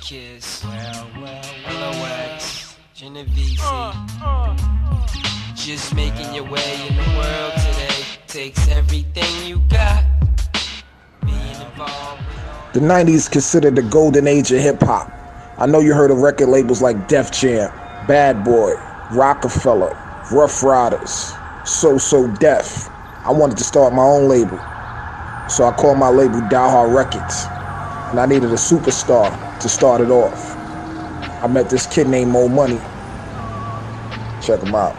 Kiss, LOX, Genovese. Just making your way in the world today takes everything you got. Being involved with The 90s considered the golden age of hip-hop. I know you heard of record labels like Def Jam, Bad Boy, Rockefeller, Rough Riders, So Def. I wanted to start my own label, so I called my label Die Hard Records, and I needed a superstar to start it off. I met this kid named Moe Money. Check him out,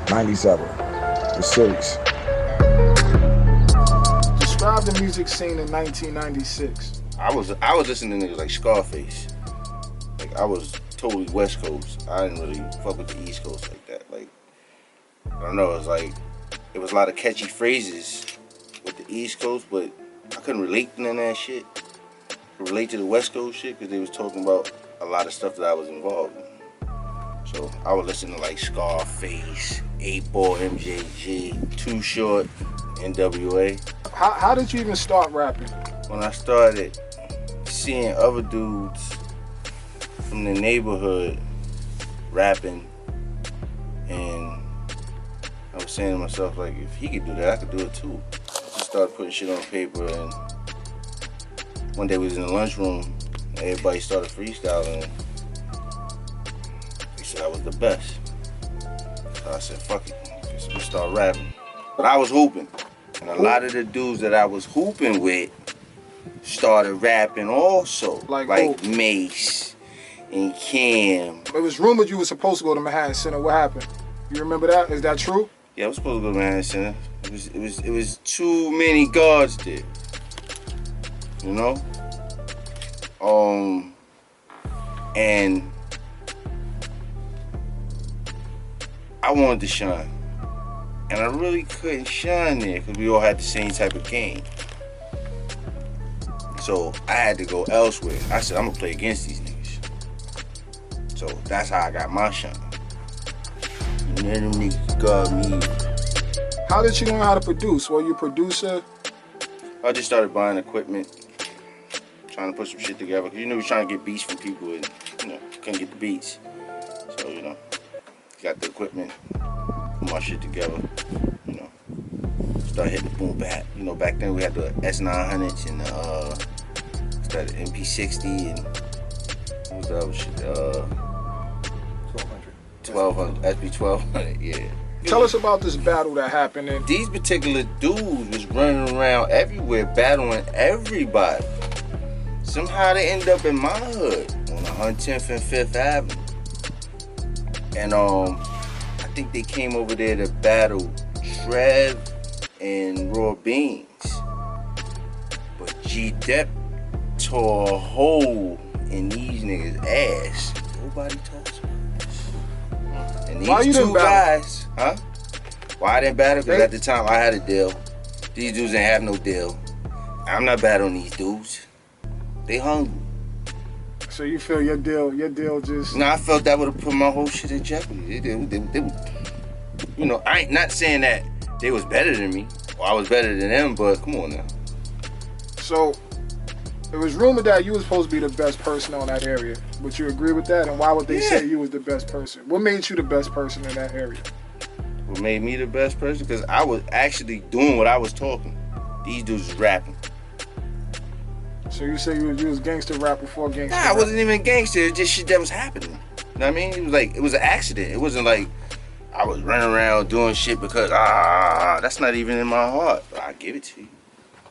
97, the series. Describe the music scene in 1996. I was listening to niggas like Scarface. Like, I was totally West Coast. I didn't really fuck with the East Coast like that. Like, I don't know, it was a lot of catchy phrases with the East Coast, but I couldn't relate to none of that shit. I could relate to the West Coast shit because they was talking about a lot of stuff that I was involved in. So I would listen to like Scarface, 8-Ball, MJG, Too Short, NWA. How did you even start rapping? When I started seeing other dudes from the neighborhood rapping, and I was saying to myself, like, if he could do that, I could do it too. I just started putting shit on paper, and one day we was in the lunchroom, and everybody started freestyling. They said I was the best. So I said, fuck it, let's just start rapping. But I was hooping, and a lot of the dudes that I was hooping with started rapping also, like Mace and Cam. It was rumored you were supposed to go to Manhattan Center. What happened? You remember that? Is that true? Yeah, I was supposed to go to Manhattan Center. It was too many guards there. You know? And I wanted to shine. And I really couldn't shine there because we all had the same type of game. So I had to go elsewhere. I said, I'm gonna play against these niggas. So that's how I got my shine. And then them niggas got me. How did you learn how to produce? Were you a producer? I just started buying equipment, trying to put some shit together. Cause we was trying to get beats from people and couldn't get the beats. So, got the equipment, put my shit together, start hitting the boom bap. Back then we had the S900s and started MP60 and what was the other shit? 1200, SP1200, yeah. Tell us about this battle that happened. And these particular dudes was running around everywhere battling everybody. Somehow they end up in my hood on 110th and 5th Avenue. And I think they came over there to battle Trev and Raw Beans. But G-Dep tore a hole in these niggas' ass. Nobody talks about this. And these two guys, why I didn't battle? Because at the time I had a deal. These dudes didn't have no deal. I'm not battling these dudes. They hungry. So you feel your deal just... No, I felt that would have put my whole shit in jeopardy. I ain't not saying that they was better than me, or I was better than them, but come on now. So, it was rumored that you was supposed to be the best person on that area. Would you agree with that? And why would they say you was the best person? What made you the best person in that area? What made me the best person? Because I was actually doing what I was talking. These dudes was rapping. So you say you was gangster rap before gangster rap? Nah, I wasn't even gangster. It was just shit that was happening. You know what I mean? It was an accident. It wasn't like I was running around doing shit because, that's not even in my heart. But I give it to you.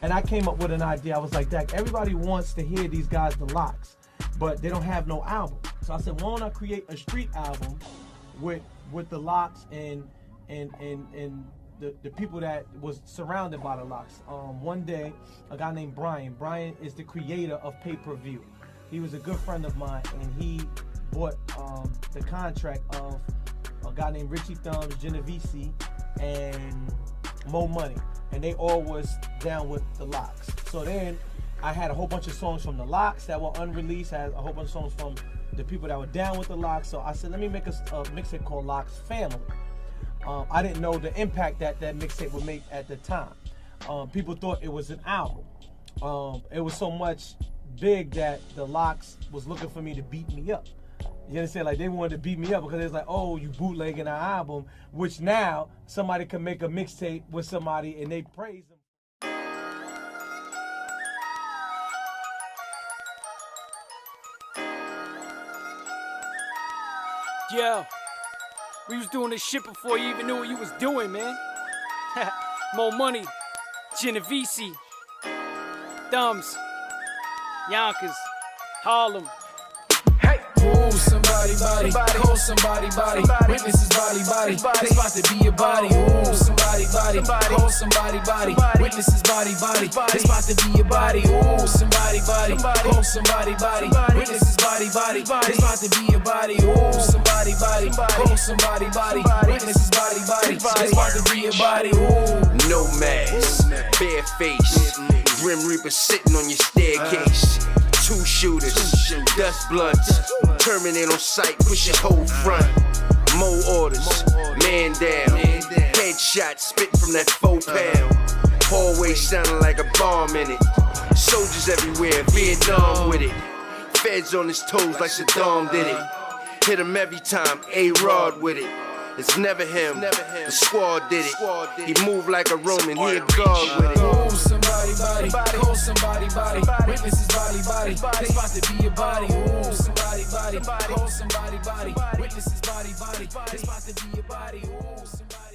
And I came up with an idea. I was like, Dak, everybody wants to hear these guys, the Locks, but they don't have no album. So I said, why don't I create a street album with the Locks and the people that was surrounded by the Locks. One day, a guy named Brian is the creator of Pay-Per-View. He was a good friend of mine, and he bought the contract of a guy named Richie Thumbs, Genovese, and Moe Money. And they all was down with the Locks. So then I had a whole bunch of songs from the Locks that were unreleased. I had a whole bunch of songs from the people that were down with the Locks. So I said, let me make a mixtape called Locks Family. I didn't know the impact that mixtape would make at the time. People thought it was an album. It was so much big that the Locks was looking for me to beat me up. You understand? Like, they wanted to beat me up because it's like, oh, you bootlegging our album, which now somebody can make a mixtape with somebody and they praise them. Yo, we was doing this shit before you even knew what you was doing, man. Moe Money, Genovese, Thumbs, Yonkers, Harlem. Ooh, somebody body, call somebody body, witnesses body, it's about to be a body. Ooh, somebody body, call somebody body, witnesses body, it's about to be a body. Ooh, somebody body, call somebody body, witnesses body, it's about to be a body. Ooh, somebody body, call somebody body, witnesses body, it's about to be a body. Ooh, no mask, bare face, Grim Reaper sitting on your staircase. 2 shooters, dust blunts, terminate on sight, push his whole front. More orders, man down, headshot spit from that 4 pound. Hallway sounding like a bomb in it. Soldiers everywhere, Vietnam with it. Feds on his toes like Saddam did it. Hit him every time, A-Rod with it. It's never him, the squad did it. He moved like a Roman, he a god with it. ooh, somebody body, call somebody body, witnesses body, it's about to be a body. Ooh, somebody body, call somebody body, witnesses body, it's about to be a body. Ooh, somebody